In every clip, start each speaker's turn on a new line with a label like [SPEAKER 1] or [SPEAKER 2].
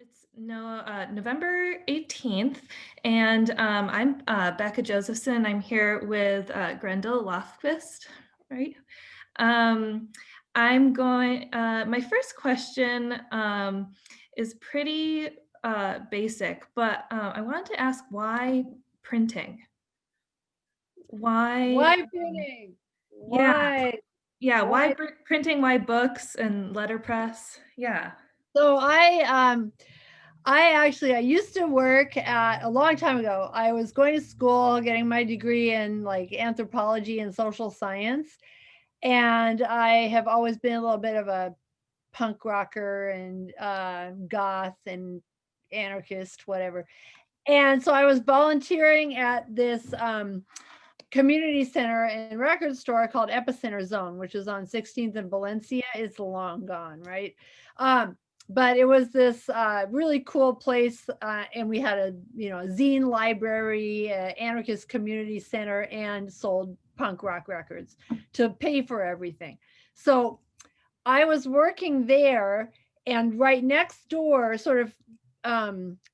[SPEAKER 1] It's November 18th, and I'm Becca Josephson. I'm here with Grendl Lofkvist, right? Um, my first question is pretty basic, but I wanted to ask why printing? Why,
[SPEAKER 2] Why printing?
[SPEAKER 1] yeah,
[SPEAKER 2] Why?
[SPEAKER 1] yeah, why
[SPEAKER 2] Why?
[SPEAKER 1] printing? Why books and letterpress? Yeah.
[SPEAKER 2] So I used to work at a long time ago. I was going to school, getting my degree in like anthropology and social science, and I have always been a little bit of a punk rocker and goth and anarchist, whatever. And so I was volunteering at this community center and record store called Epicenter Zone, which is on 16th and Valencia. It's long gone, right? Um, but it was this really cool place, and we had a zine library, anarchist community center, and sold punk rock records to pay for everything. So I was working there, and right next door, sort of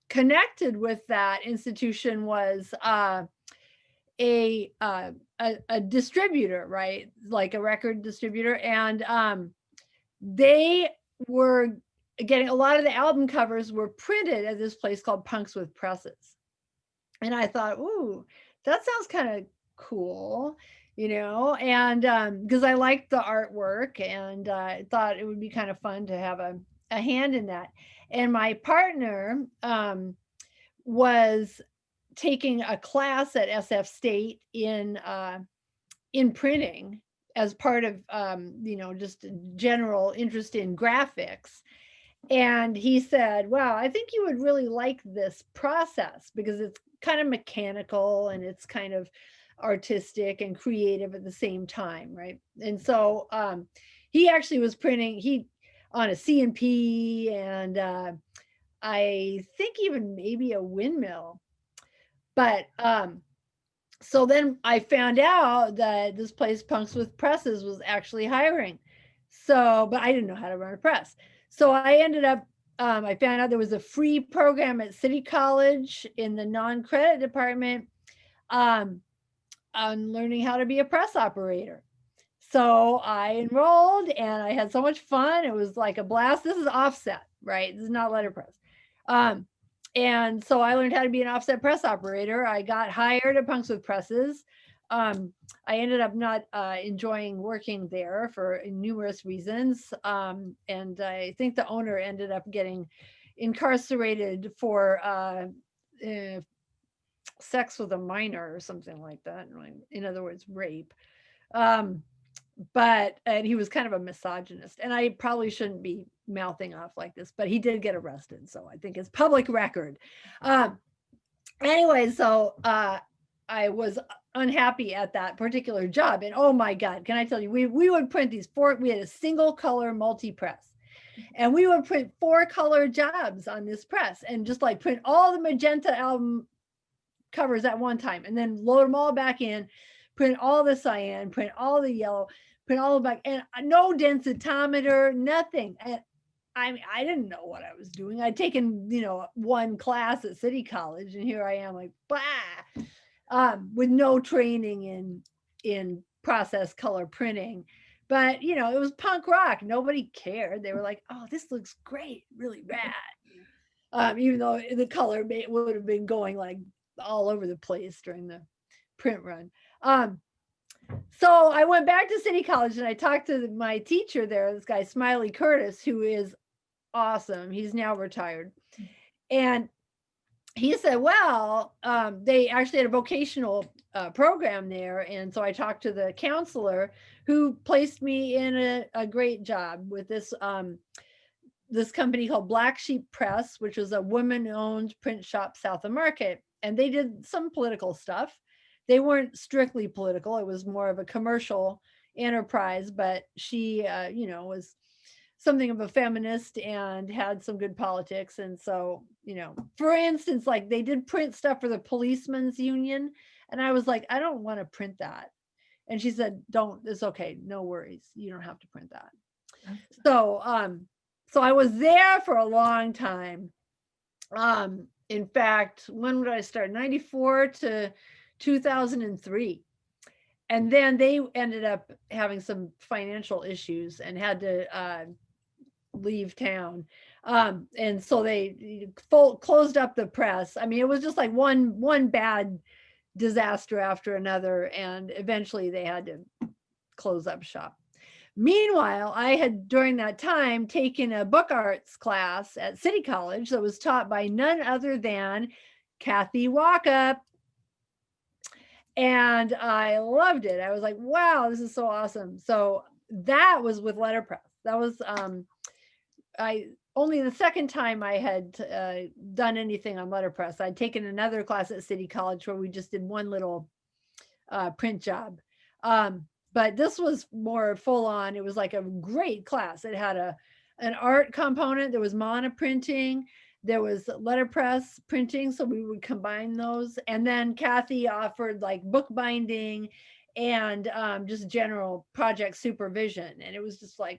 [SPEAKER 2] connected with that institution, was a uh, a distributor, right? Like a record distributor, and they were getting a lot of the album covers were printed at this place called Punks with Presses, and I thought, ooh, that sounds kind of cool, and because I liked the artwork, and I thought it would be kind of fun to have a hand in that. And my partner was taking a class at SF State in printing as part of just a general interest in graphics. And he said, "Wow, I think you would really like this process because it's kind of mechanical and it's kind of artistic and creative at the same time, right?" And so he actually was printing he on a CNP and I think even maybe a windmill. But so then I found out that this place, Punks with Presses, was actually hiring. So, but I didn't know how to run a press. So I ended up, I found out there was a free program at City College in the non credit department um, on learning how to be a press operator. So I enrolled and I had so much fun. It was like a blast. This is offset, right? This is not letterpress. Um, and so I learned how to be an offset press operator. I got hired at Punks with Presses. I ended up not enjoying working there for numerous reasons. And I think the owner ended up getting incarcerated for uh, sex with a minor or something like that. In other words, rape. Um, and he was kind of a misogynist, and I probably shouldn't be mouthing off like this, but he did get arrested, so I think it's public record. um Anyway, so I was unhappy at that particular job, and oh my god, can I tell you, we would print we had a single color multi press, and we would print 4 color jobs on this press and just like print all the magenta album covers at one time and then load them all back in, print all the cyan, print all the yellow, print all the back, and no densitometer, nothing. And I didn't know what I was doing. I'd taken, one class at City College, and here I am, like, bah, with no training in process color printing. But it was punk rock. Nobody cared. They were like, "Oh, this looks great, really rad." Even though the color would have been going like all over the place during the print run. Um, so I went back to City College and I talked to my teacher there, this guy Smiley Curtis, who is awesome. He's now retired, and he said, "Well, they actually had a vocational program there," and so I talked to the counselor, who placed me in a great job with this company called Black Sheep Press, which was a woman-owned print shop south of Market, and they did some political stuff. They weren't strictly political; it was more of a commercial enterprise. But she, was something of a feminist and had some good politics. And so, for instance, like they did print stuff for the policemen's union, and I was like, I don't want to print that. And she said, "Don't. It's okay. No worries. You don't have to print that." So, so I was there for a long time, In fact, when did I start? 94 to 2003. And then they ended up having some financial issues and had to leave town. And so they closed up the press. I mean, it was just like one bad disaster after another, and eventually they had to close up shop. Meanwhile, I had during that time taken a book arts class at City College that was taught by none other than Kathy Walkup. And I loved it. I was like, wow, this is so awesome. So that was with letterpress. That was I only the second time I had done anything on letterpress. I'd taken another class at City College where we just did one little print job. But this was more full on. It was like a great class. It had an art component. There was mono printing. There was letterpress printing. So we would combine those. And then Kathy offered like bookbinding and just general project supervision. And it was just like,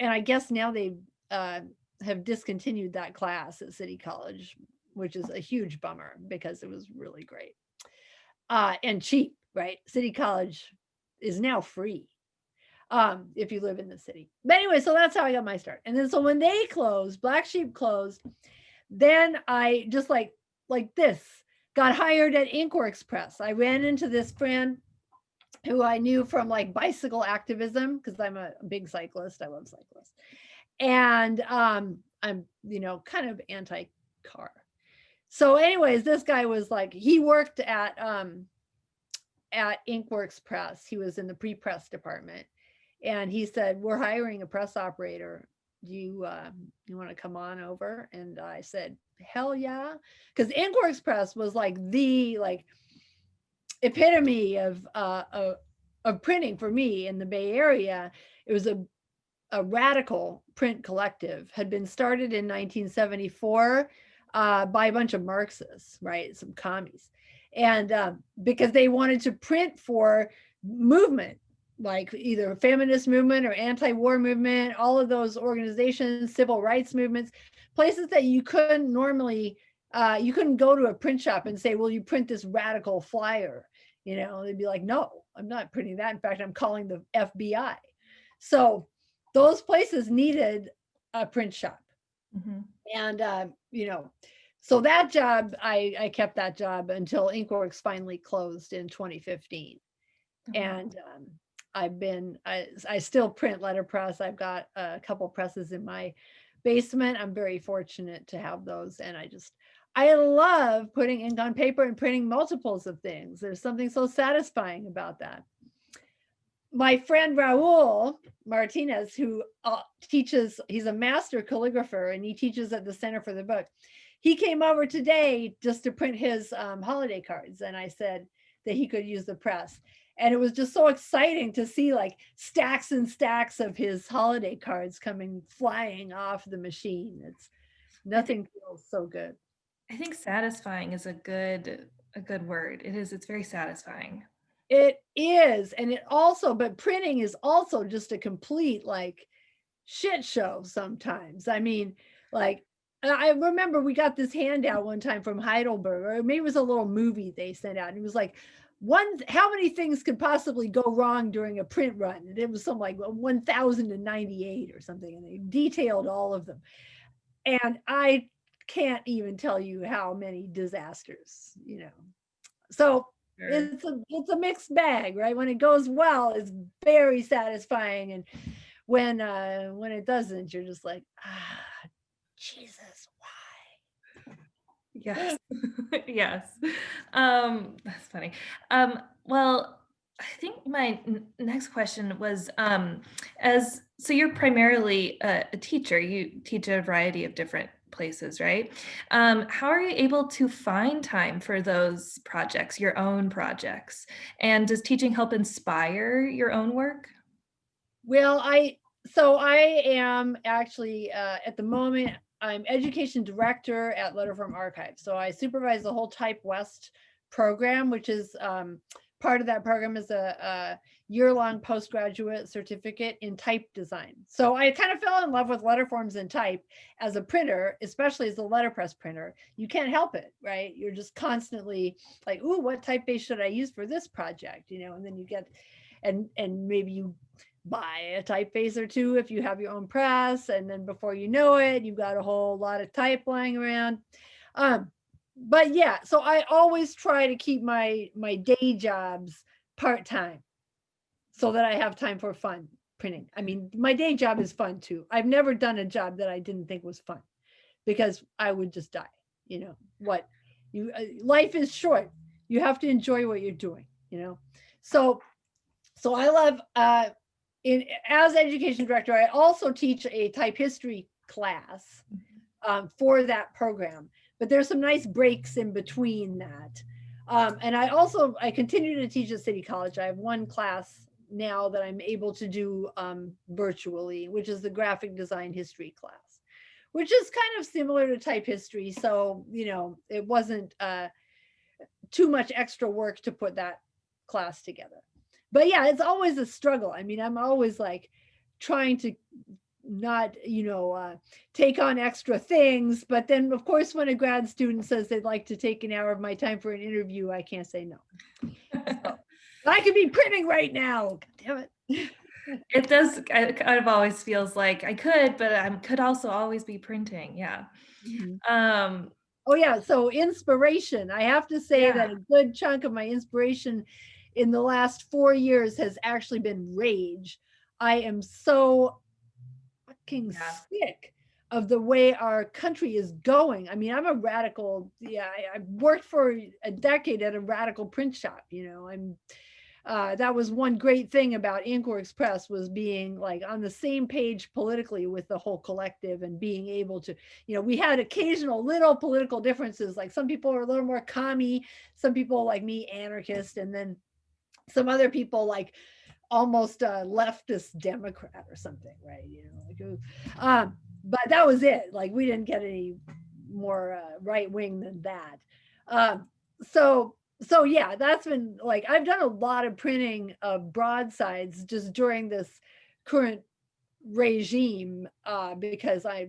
[SPEAKER 2] and I guess now they have discontinued that class at City College, which is a huge bummer because it was really great and cheap, right? City College is now free if you live in the city. But anyway, so that's how I got my start. And then so when they closed, Black Sheep closed, then I just like this got hired at Inkworks Press. I ran into this friend who I knew from like bicycle activism because I'm a big cyclist. I love cyclists. And I'm, kind of anti-car. So anyways, this guy was like, he worked at Inkworks Press. He was in the pre-press department. And he said, we're hiring a press operator. Do you want to come on over? And I said, hell yeah. Because Inkworks Press was like the epitome of printing for me in the Bay Area. It was a radical print collective, had been started in 1974 by a bunch of Marxists, right? Some commies. And because they wanted to print for movement, like either feminist movement or anti-war movement, all of those organizations, civil rights movements, places that you couldn't normally, you couldn't go to a print shop and say, will you print this radical flyer? They'd be like, no, I'm not printing that. In fact, I'm calling the FBI. So those places needed a print shop. Mm-hmm. And, so that job, I kept that job until Inkworks finally closed in 2015. Mm-hmm. And I still print letterpress. I've got a couple presses in my basement. I'm very fortunate to have those. And I love putting ink on paper and printing multiples of things. There's something so satisfying about that. My friend Raul Martinez, who teaches, he's a master calligrapher and he teaches at the Center for the Book. He came over today just to print his holiday cards. And I said that he could use the press. And it was just so exciting to see like stacks and stacks of his holiday cards coming flying off the machine. It's nothing feels so good.
[SPEAKER 1] I think satisfying is a good word. It's very satisfying.
[SPEAKER 2] It is. And it also, but printing is also just a complete like shit show sometimes. I mean, like, I remember we got this handout one time from Heidelberg, or maybe it was a little movie they sent out. And it was like, how many things could possibly go wrong during a print run? And it was something like 1,098 or something. And they detailed all of them. And I can't even tell you how many disasters, So sure. It's a mixed bag, right? When it goes well, it's very satisfying. And when it doesn't, you're just like, Jesus, why?
[SPEAKER 1] Yes. Yes. That's funny. Well, I think my next question was, so you're primarily a teacher, you teach a variety of different places, right? How are you able to find time for those projects, your own projects? And does teaching help inspire your own work?
[SPEAKER 2] Well, I am actually, at the moment, I'm education director at Letterform Archive. So I supervise the whole Type West program, which is part of that program is a year-long postgraduate certificate in type design. So I kind of fell in love with letter forms and type as a printer, especially as a letterpress printer. You can't help it, right? You're just constantly like, ooh, what typeface should I use for this project? And then you get, and maybe you buy a typeface or two if you have your own press, and then before you know it, you've got a whole lot of type lying around. But yeah, so I always try to keep my day jobs part-time so that I have time for fun printing. I mean, my day job is fun too. I've never done a job that I didn't think was fun because I would just die. What you life is short. You have to enjoy what you're doing. So I love as education director, I also teach a type history class for that program. But there's some nice breaks in between that. And I continue to teach at City College. I have one class now that I'm able to do virtually, which is the graphic design history class, which is kind of similar to type history. So, it wasn't too much extra work to put that class together. But yeah, it's always a struggle. I mean, I'm always like trying to not take on extra things, but then of course when a grad student says they'd like to take an hour of my time for an interview, I can't say no. So, I could be printing right now. God damn it.
[SPEAKER 1] It does. It kind of always feels like I could, but I could also always be printing. Yeah.
[SPEAKER 2] Mhm.
[SPEAKER 1] Um,
[SPEAKER 2] Oh yeah, so inspiration. I have to say
[SPEAKER 1] yeah.
[SPEAKER 2] that a good chunk of my inspiration in the last 4 years has actually been rage. I am so fucking
[SPEAKER 1] Yeah.
[SPEAKER 2] sick of the way our country is going. I mean, I'm a radical. Yeah, I worked for a decade at a radical print shop. That was one great thing about Inkworks Press, was being like on the same page politically with the whole collective and being able to, we had occasional little political differences. Like some people are a little more commie, some people like me, anarchist, and then some other people like almost a leftist Democrat or something, right? But that was it. Like we didn't get any more right wing than that. Um, so yeah, that's been like I've done a lot of printing of broadsides just during this current regime because I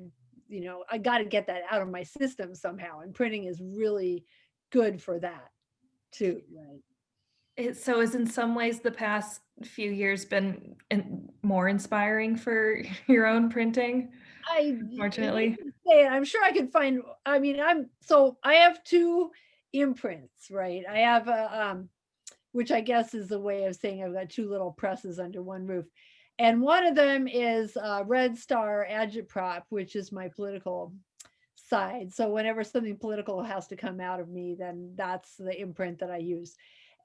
[SPEAKER 2] got to get that out of my system somehow, and printing is really good for that too, right?
[SPEAKER 1] So is in some ways the past few years been more inspiring for your own printing,
[SPEAKER 2] I hate
[SPEAKER 1] unfortunately?
[SPEAKER 2] to say it. I'm sure I could find. I mean, I have two imprints, right? I have which I guess is a way of saying I've got two little presses under one roof, and one of them is Red Star Agitprop, which is my political side. So whenever something political has to come out of me, then that's the imprint that I use.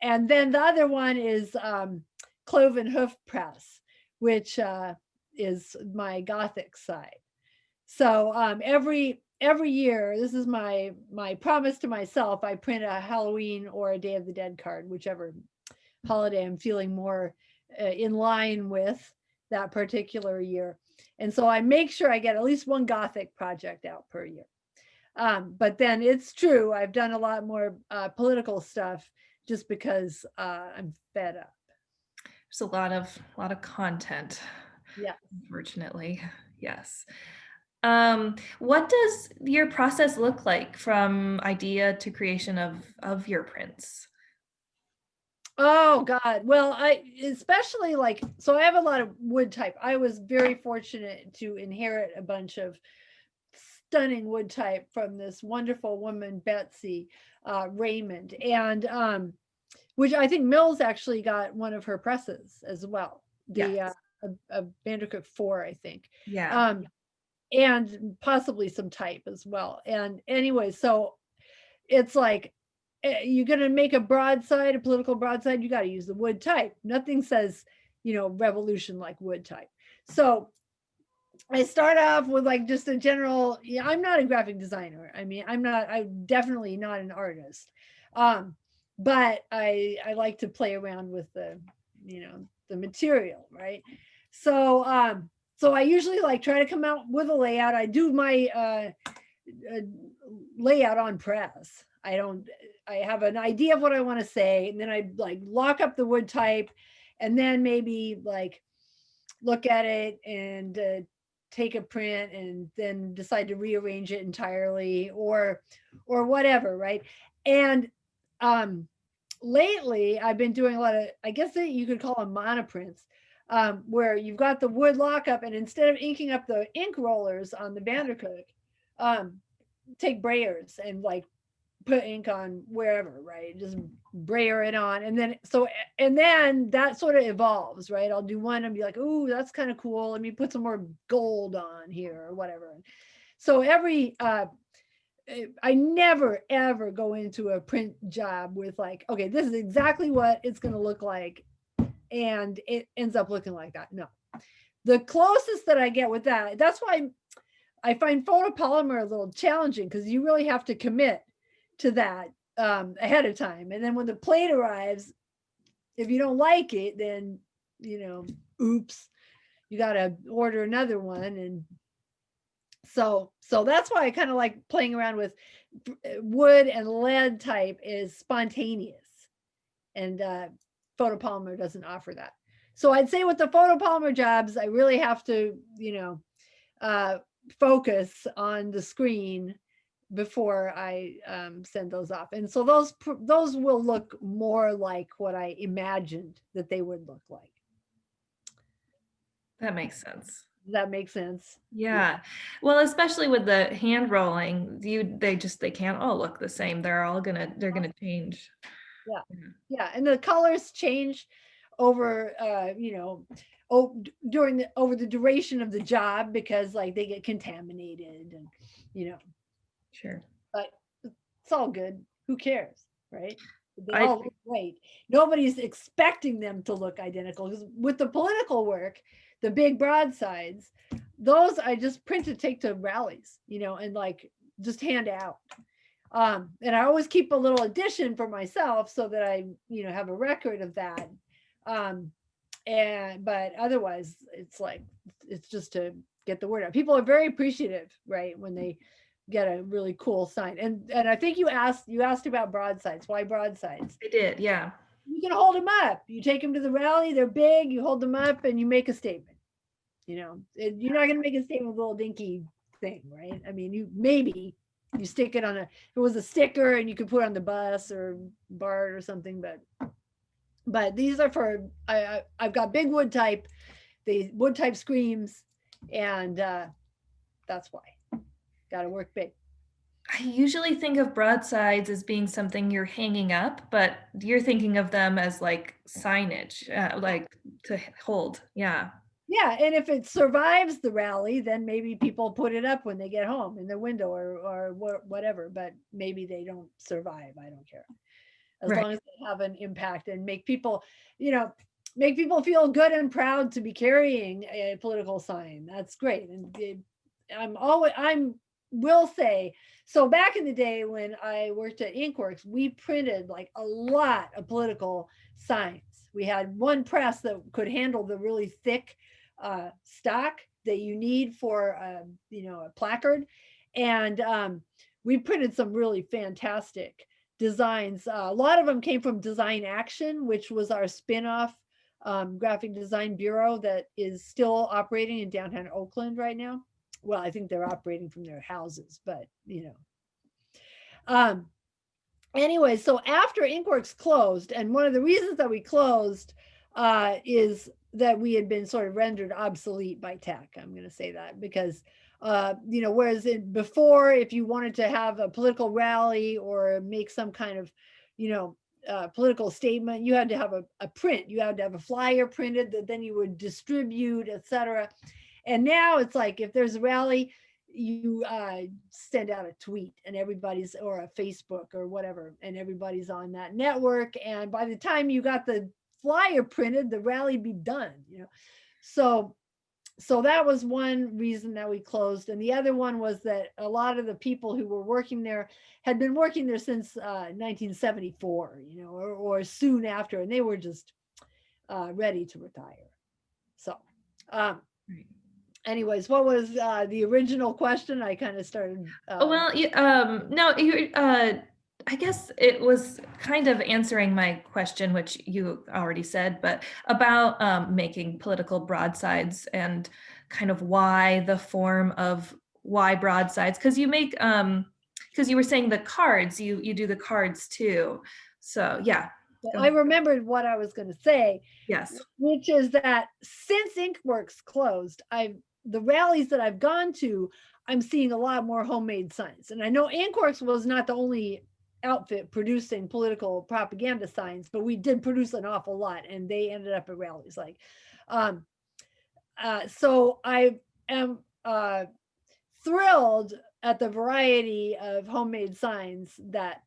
[SPEAKER 2] And then the other one is Cloven Hoof Press, which is my Gothic side. So every year, this is my promise to myself. I print a Halloween or a Day of the Dead card, whichever holiday I'm feeling more in line with that particular year. And so I make sure I get at least one Gothic project out per year. But then it's true, I've done a lot more political stuff just because I'm fed up.
[SPEAKER 1] There's a lot of content,
[SPEAKER 2] Yeah.
[SPEAKER 1] unfortunately. Yes. What does your process look like from idea to creation of your prints?
[SPEAKER 2] Oh God. Well, I especially like, so I have a lot of wood type. I was very fortunate to inherit a bunch of stunning wood type from this wonderful woman, Betsy Raymond, and which I think Mills actually got one of her presses as well. The
[SPEAKER 1] Yes.
[SPEAKER 2] a Vandercook 4, I think.
[SPEAKER 1] Yeah.
[SPEAKER 2] Um, and possibly some type as well. And anyway, so it's like you're going to make a broadside, a political broadside, you got to use the wood type. Nothing says, revolution like wood type. So I start off with like just a general, yeah, I'm not a graphic designer. I mean, I'm definitely not an artist. But I like to play around with the material, right? So, so I usually like try to come out with a layout. I do my layout on press. I have an idea of what I want to say, and then I like lock up the wood type, and then maybe like look at it and take a print and then decide to rearrange it entirely or whatever, right? And um lately I've been doing a lot of, I guess that you could call them monoprints, where you've got the wood lockup, and instead of inking up the ink rollers on the Vandercook, um, take brayers and like put ink on wherever, right? Just brayer it on. And then, so, and then that sort of evolves, right? I'll do one and be like, ooh, that's kind of cool. Let me put some more gold on here or whatever. So I never ever go into a print job with like, okay, this is exactly what it's going to look like. And it ends up looking like that. No, the closest that I get with that, that's why I find photopolymer a little challenging, because you really have to commit to that ahead of time. And then when the plate arrives, if you don't like it, then, oops, you got to order another one. And so that's why I kind of like playing around with wood and lead type is spontaneous, and photopolymer doesn't offer that. So I'd say with the photopolymer jobs, I really have to, focus on the screen before I send those off. And so those will look more like what I imagined that they would look like.
[SPEAKER 1] That makes sense.
[SPEAKER 2] Does that make sense?
[SPEAKER 1] Yeah. Well, especially with the hand rolling, they can't all look the same. They're gonna change.
[SPEAKER 2] Yeah.
[SPEAKER 1] Yeah.
[SPEAKER 2] Yeah. And the colors change over, over the duration of the job, because like they get contaminated and,
[SPEAKER 1] Sure.
[SPEAKER 2] but it's all good. Who cares? Right. They
[SPEAKER 1] I
[SPEAKER 2] all look great. Nobody's expecting them to look identical, because with the political work, the big broadsides, those I just print to take to rallies, and like just hand out. And I always keep a little addition for myself so that I, have a record of that. But otherwise it's just to get the word out. People are very appreciative, right, when they get a really cool sign. And I think you asked about broadsides. Why broadsides?
[SPEAKER 1] I did, yeah.
[SPEAKER 2] You can hold them up. You take them to the rally, they're big, you hold them up and you make a statement. You're not going to make a statement with a little dinky thing, right? I mean, maybe you stick it on if it was a sticker and you could put it on the bus or BART or something, but these are for, I've got big wood type, the wood type screams, and that's why. Got to work big.
[SPEAKER 1] I usually think of broadsides as being something you're hanging up, but you're thinking of them as like signage, like to hold. Yeah.
[SPEAKER 2] Yeah, and if it survives the rally, then maybe people put it up when they get home in their window or whatever. But maybe they don't survive. I don't care, as
[SPEAKER 1] Right.
[SPEAKER 2] long as they have an impact and make people, feel good and proud to be carrying a political sign. That's great. And I'm will say, so back in the day when I worked at Inkworks, we printed like a lot of political signs. We had one press that could handle the really thick stock that you need for a placard, and we printed some really fantastic designs. A lot of them came from Design Action, which was our spin-off graphic design bureau that is still operating in downtown Oakland right now. Well, I think they're operating from their houses, but anyway, so after Inkworks closed, and one of the reasons that we closed is that we had been sort of rendered obsolete by tech. I'm going to say that because whereas before, if you wanted to have a political rally or make some kind of political statement, you had to have a print. You had to have a flyer printed that then you would distribute, etc. And now it's like, if there's a rally, you send out a tweet and everybody's, or a Facebook or whatever, and everybody's on that network. And by the time you got the flyer printed, the rally be done, So that was one reason that we closed. And the other one was that a lot of the people who were working there had been working there since 1974, or soon after, and they were just ready to retire. So, right. Anyways, what was the original question? I kind of started.
[SPEAKER 1] Well, no, I guess it was kind of answering my question, which you already said, but about making political broadsides and kind of why the form of why broadsides, because you make because you were saying the cards, you do the cards too. So yeah,
[SPEAKER 2] Well,
[SPEAKER 1] go
[SPEAKER 2] I
[SPEAKER 1] ahead.
[SPEAKER 2] remembered what I was going to say,
[SPEAKER 1] Yes.
[SPEAKER 2] which is that since Inkworks closed, the rallies that I've gone to, I'm seeing a lot more homemade signs. And I know Inkworks was not the only outfit producing political propaganda signs, but we did produce an awful lot, and they ended up at rallies. Like, um, so I am thrilled at the variety of homemade signs that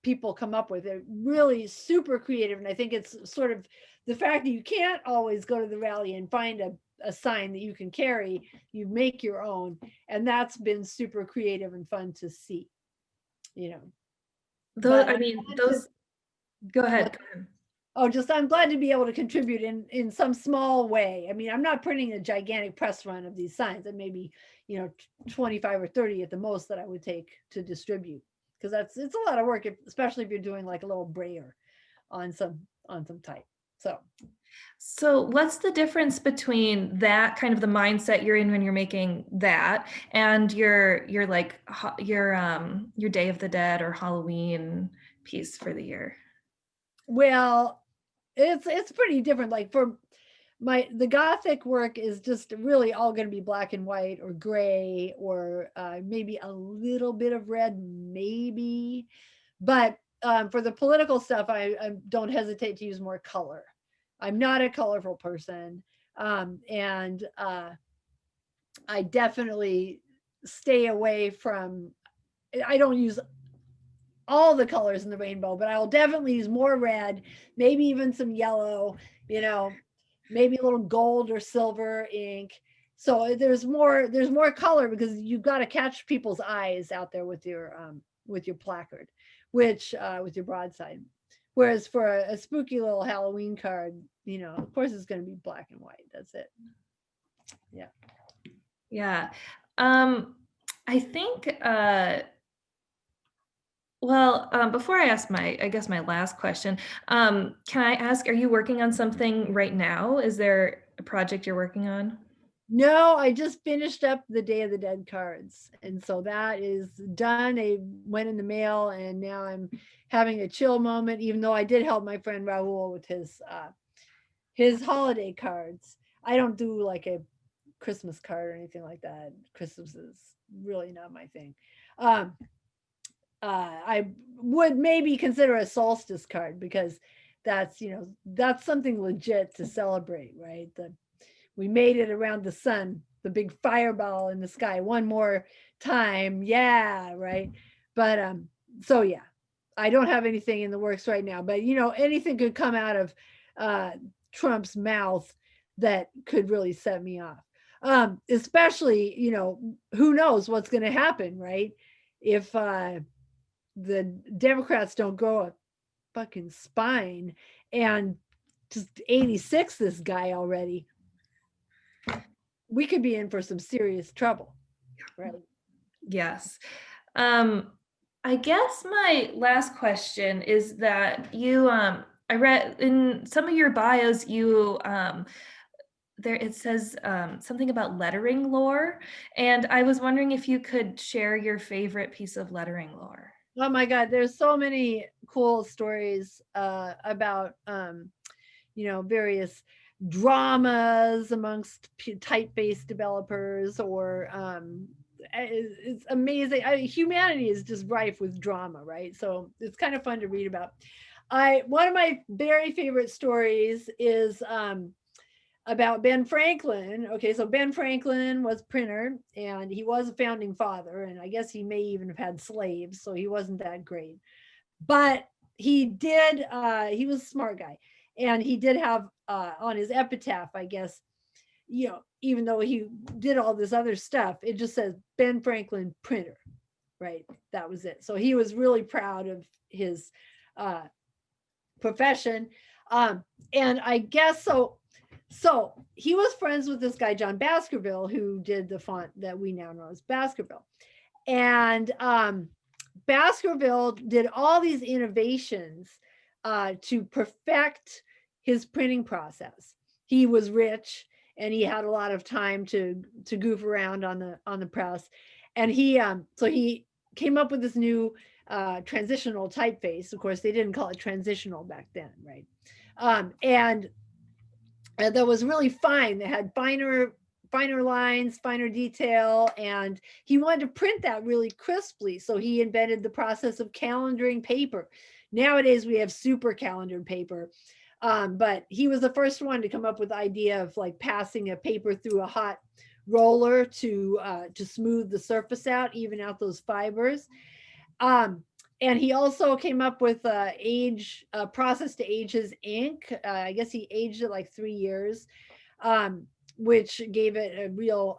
[SPEAKER 2] people come up with. They're really super creative. And I think it's sort of the fact that you can't always go to the rally and find a sign that you can carry, you make your own. And that's been super creative and fun to see, you know.
[SPEAKER 1] Those,
[SPEAKER 2] But
[SPEAKER 1] I
[SPEAKER 2] I'm
[SPEAKER 1] mean,
[SPEAKER 2] glad to,
[SPEAKER 1] those, go ahead.
[SPEAKER 2] what,
[SPEAKER 1] Go ahead.
[SPEAKER 2] oh, just I'm glad to be able to contribute in some small way. I mean, I'm not printing a gigantic press run of these signs. It may be, 25 or 30 at the most that I would take to distribute, because it's a lot of work, especially if you're doing like a little brayer on some type. So
[SPEAKER 1] So what's the difference between that kind of the mindset you're in when you're making that and your like your Day of the Dead or Halloween piece for the year?
[SPEAKER 2] well, it's pretty different. Like for the Gothic work is just really all going to be black and white or gray, or maybe a little bit of red, maybe. But for the political stuff, I don't hesitate to use more color. I'm not a colorful person, and I definitely stay away from. I don't use all the colors in the rainbow, but I'll definitely use more red, maybe even some yellow, you know, maybe a little gold or silver ink. So there's more color, because you've got to catch people's eyes out there with your placard, which with your broadside. Whereas for a spooky little Halloween card, of course it's going to be black and white. That's it. Yeah.
[SPEAKER 1] Yeah. Um, I think well, before I ask I guess my last question, can I ask, are you working on something right now? Is there a project you're working on?
[SPEAKER 2] No, I just finished up the Day of the Dead cards. And so that is done. They went in the mail, and now I'm having a chill moment, even though I did help my friend Raul with his holiday cards. I don't do like a Christmas card or anything like that. Christmas is really not my thing. Um, I would maybe consider a solstice card, because that's something legit to celebrate, right? We made it around the sun, the big fireball in the sky one more time. Yeah, right. But so yeah, I don't have anything in the works right now, but anything could come out of uh Trump's mouth that could really set me off. Especially, who knows what's going to happen, right? If the Democrats don't grow a fucking spine and just 86 this guy already, we could be in for some serious trouble, right?
[SPEAKER 1] Yes. Um, I guess my last question is that I read in some of your bios, there it says something about lettering lore, and I was wondering if you could share your favorite piece of lettering lore.
[SPEAKER 2] Oh my God, there's so many cool stories about various dramas amongst type-based developers, or it's amazing. Humanity is just rife with drama, right? So it's kind of fun to read about. One of my very favorite stories is about Ben Franklin. Okay, so Ben Franklin was printer, and he was a founding father, and I guess he may even have had slaves, so he wasn't that great. But he was a smart guy, and he did have on his epitaph, I guess, even though he did all this other stuff, it just says Ben Franklin printer, right? That was it. So he was really proud of his uh, profession. And I guess so he was friends with this guy, John Baskerville, who did the font that we now know as Baskerville. And Baskerville did all these innovations to perfect his printing process. He was rich and he had a lot of time to goof around on the press, and he came up with this new transitional typeface. Of course, they didn't call it transitional back then, right? And that was really fine. They had finer lines, finer detail, and he wanted to print that really crisply. So he invented the process of calendaring paper. Nowadays we have super calendared paper, but he was the first one to come up with the idea of like passing a paper through a hot roller to smooth the surface out, even out those fibers. Um, and he also came up with a process to age his ink. I guess he aged it like 3 years, which gave it a real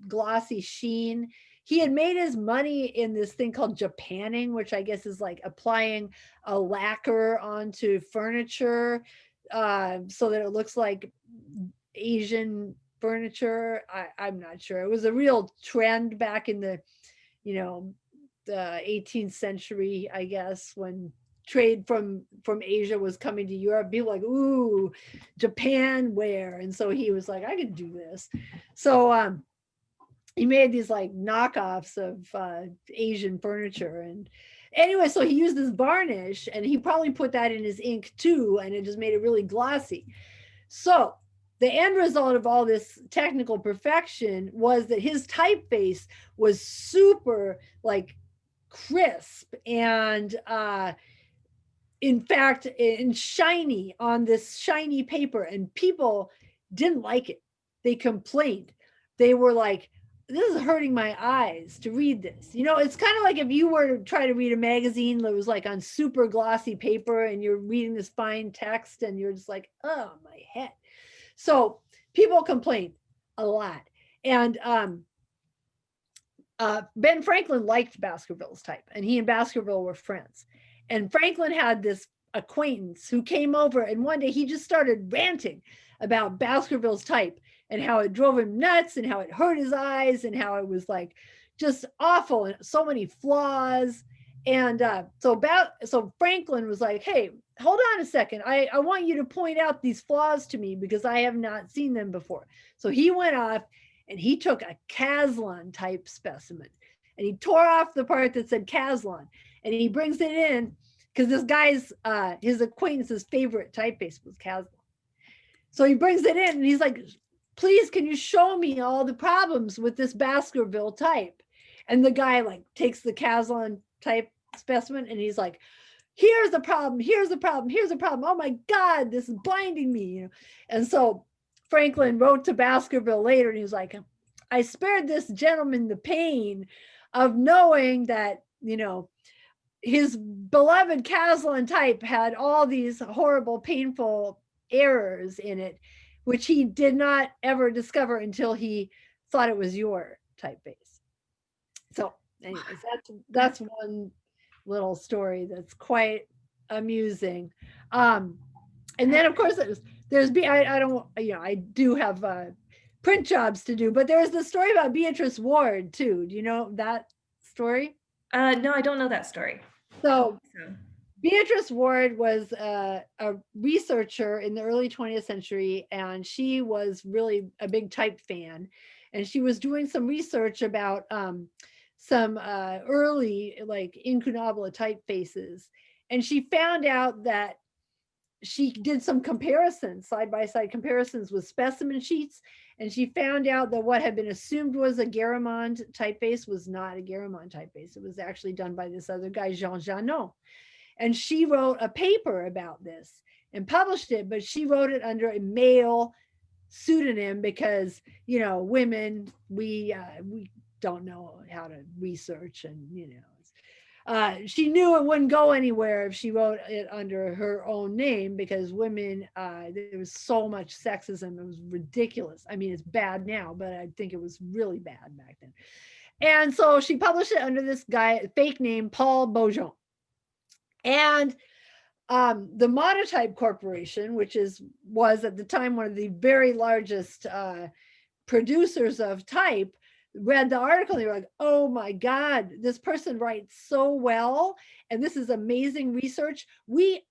[SPEAKER 2] glossy sheen. He had made his money in this thing called Japanning, which I guess is like applying a lacquer onto furniture so that it looks like Asian furniture. I'm not sure. It was a real trend back in you know, the 18th century, I guess, when trade from Asia was coming to Europe. People like, ooh, Japan ware. And so he was like, I could do this. So he made these like knockoffs of Asian furniture. And anyway, so he used this varnish and he probably put that in his ink too, and it just made it really glossy. So the end result of all this technical perfection was that his typeface was super like crisp and in fact and shiny on this shiny paper, and people didn't like it. They complained. They were like, this is hurting my eyes to read this. You know, it's kind of like if you were to try to read a magazine that was like on super glossy paper and you're reading this fine text and you're just like, oh, my head. So people complained a lot. And Ben Franklin liked Baskerville's type, and he and Baskerville were friends. And Franklin had this acquaintance who came over, and one day he just started ranting about Baskerville's type and how it drove him nuts and how it hurt his eyes and how it was like just awful and so many flaws. And so Franklin was like, hey, hold on a second. I want you to point out these flaws to me because I have not seen them before. So he went off and he took a Caslon type specimen and he tore off the part that said Caslon and he brings it in because this guy's his acquaintance's favorite typeface was Caslon. So he brings it in and he's like, please, can you show me all the problems with this Baskerville type? And the guy like takes the Caslon type specimen and he's like, here's the problem, here's the problem, here's the problem. Oh my God, this is blinding me. You know? And so Franklin wrote to Baskerville later and he was like, I spared this gentleman the pain of knowing that, you know, his beloved Caslon type had all these horrible, painful errors in it, which he did not ever discover until he thought it was your typeface. So anyways, that's one little story that's quite amusing. And then of course I don't, you know, I do have print jobs to do, but there's the story about Beatrice Ward too. Do you know that story?
[SPEAKER 1] No, I don't know that story.
[SPEAKER 2] So Beatrice Ward was a researcher in the early 20th century, and she was really a big type fan. And she was doing some research about some early like incunabula typefaces. And she found out that she did some comparisons, side-by-side comparisons with specimen sheets. And she found out that what had been assumed was a Garamond typeface was not a Garamond typeface. It was actually done by this other guy, Jean Janot. And she wrote a paper about this and published it, but she wrote it under a male pseudonym because, you know, women, we don't know how to research, and, you know, she knew it wouldn't go anywhere if she wrote it under her own name because women, there was so much sexism. It was ridiculous. I mean, it's bad now, but I think it was really bad back then. And so she published it under this guy, fake name, Paul Beaujon. And the Monotype Corporation, which was at the time one of the very largest producers of type, read the article and they were like, oh my God, this person writes so well. And this is amazing research. We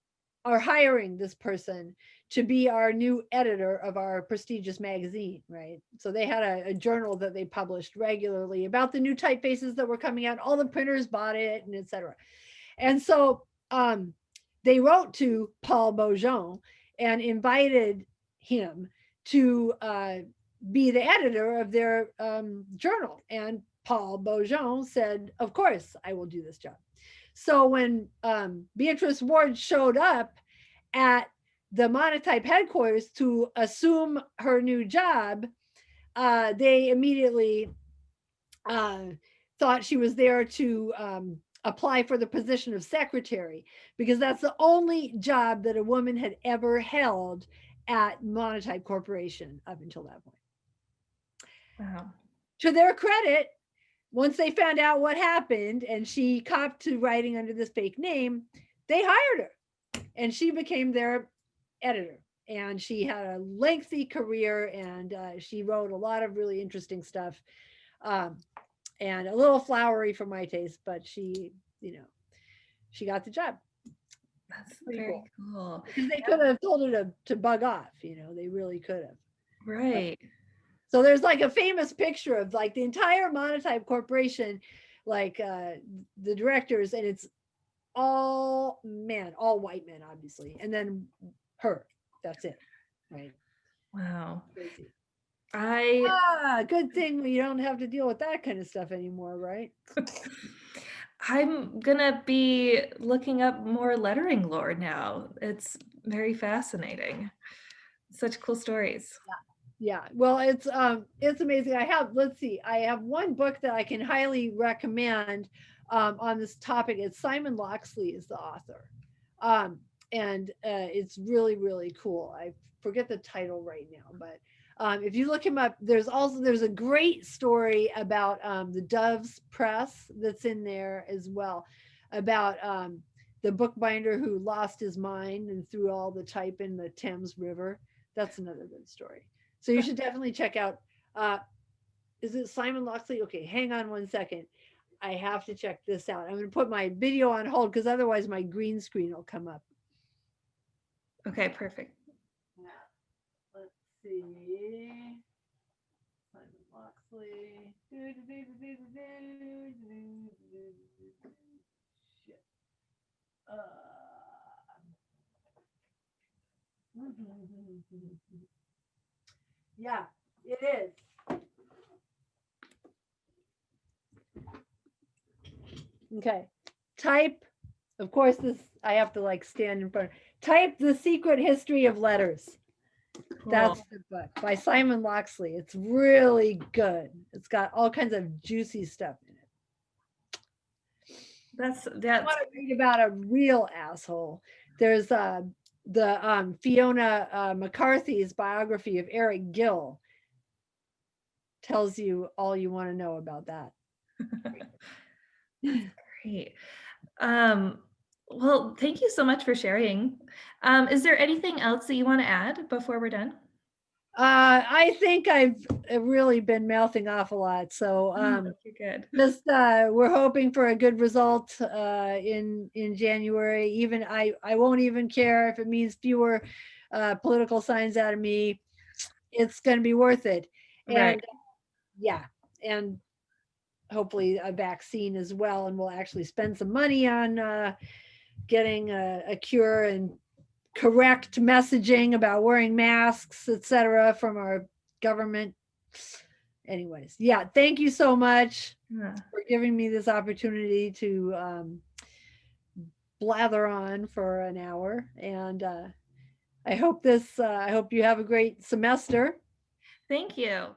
[SPEAKER 2] are hiring this person to be our new editor of our prestigious magazine, right? So they had a journal that they published regularly about the new typefaces that were coming out. All the printers bought it, and etc. And so they wrote to Paul Beaujean and invited him to be the editor of their journal. And Paul Beaujean said, of course, I will do this job. So when Beatrice Ward showed up at the Monotype headquarters to assume her new job, they immediately thought she was there to apply for the position of secretary, because that's the only job that a woman had ever held at Monotype Corporation up until that point.
[SPEAKER 1] Wow.
[SPEAKER 2] To their credit, once they found out what happened and she copped to writing under this fake name, they hired her and she became their editor. And she had a lengthy career, and she wrote a lot of really interesting stuff, and a little flowery for my taste, but she, she got the job.
[SPEAKER 1] That's
[SPEAKER 2] Pretty
[SPEAKER 1] very
[SPEAKER 2] cool.
[SPEAKER 1] cool.
[SPEAKER 2] Because they could have told her to bug off, they really could have.
[SPEAKER 1] Right.
[SPEAKER 2] So there's like a famous picture of like the entire Monotype Corporation, like the directors, and it's all white men, obviously, and then her. That's it, right?
[SPEAKER 1] Wow.
[SPEAKER 2] Crazy.
[SPEAKER 1] I
[SPEAKER 2] Good thing we don't have to deal with that kind of stuff anymore, right?
[SPEAKER 1] I'm gonna be looking up more lettering lore now. It's very fascinating. Such cool stories.
[SPEAKER 2] Yeah. Well, it's amazing. Let's see, I have one book that I can highly recommend on this topic. It's Simon Locksley is the author. And it's really, really cool. I forget the title right now, but if you look him up, there's a great story about the Doves Press that's in there as well, about the bookbinder who lost his mind and threw all the type in the Thames River. That's another good story. So you should definitely check out. Is it Simon Locksley? Okay, hang on one second. I have to check this out. I'm going to put my video on hold because otherwise my green screen will come up.
[SPEAKER 1] Okay, perfect.
[SPEAKER 2] Let's see. Simon Locksley. Shit. Yeah, it is. Okay. Type, of course, this, I have to like stand in front. Type The Secret History of Letters.
[SPEAKER 1] Cool.
[SPEAKER 2] That's the book by Simon Locksley. It's really good. It's got all kinds of juicy stuff in it.
[SPEAKER 1] That's
[SPEAKER 2] I want to read about a real asshole. There's the Fiona McCarthy's biography of Eric Gill. Tells you all you want to know about that.
[SPEAKER 1] great. Well, thank you so much for sharing. Is there anything else that you want to add before we're done?
[SPEAKER 2] I think I've really been mouthing off a lot. So
[SPEAKER 1] You're good.
[SPEAKER 2] just we're hoping for a good result in January. Even I won't even care if it means fewer political signs out of me. It's going to be worth it. And
[SPEAKER 1] Right.
[SPEAKER 2] yeah, and hopefully a vaccine as well. And we'll actually spend some money on getting a cure and correct messaging about wearing masks, etc., from our government. Anyways, yeah, thank you so much for giving me this opportunity to blather on for an hour. And I hope you have a great semester.
[SPEAKER 1] Thank you.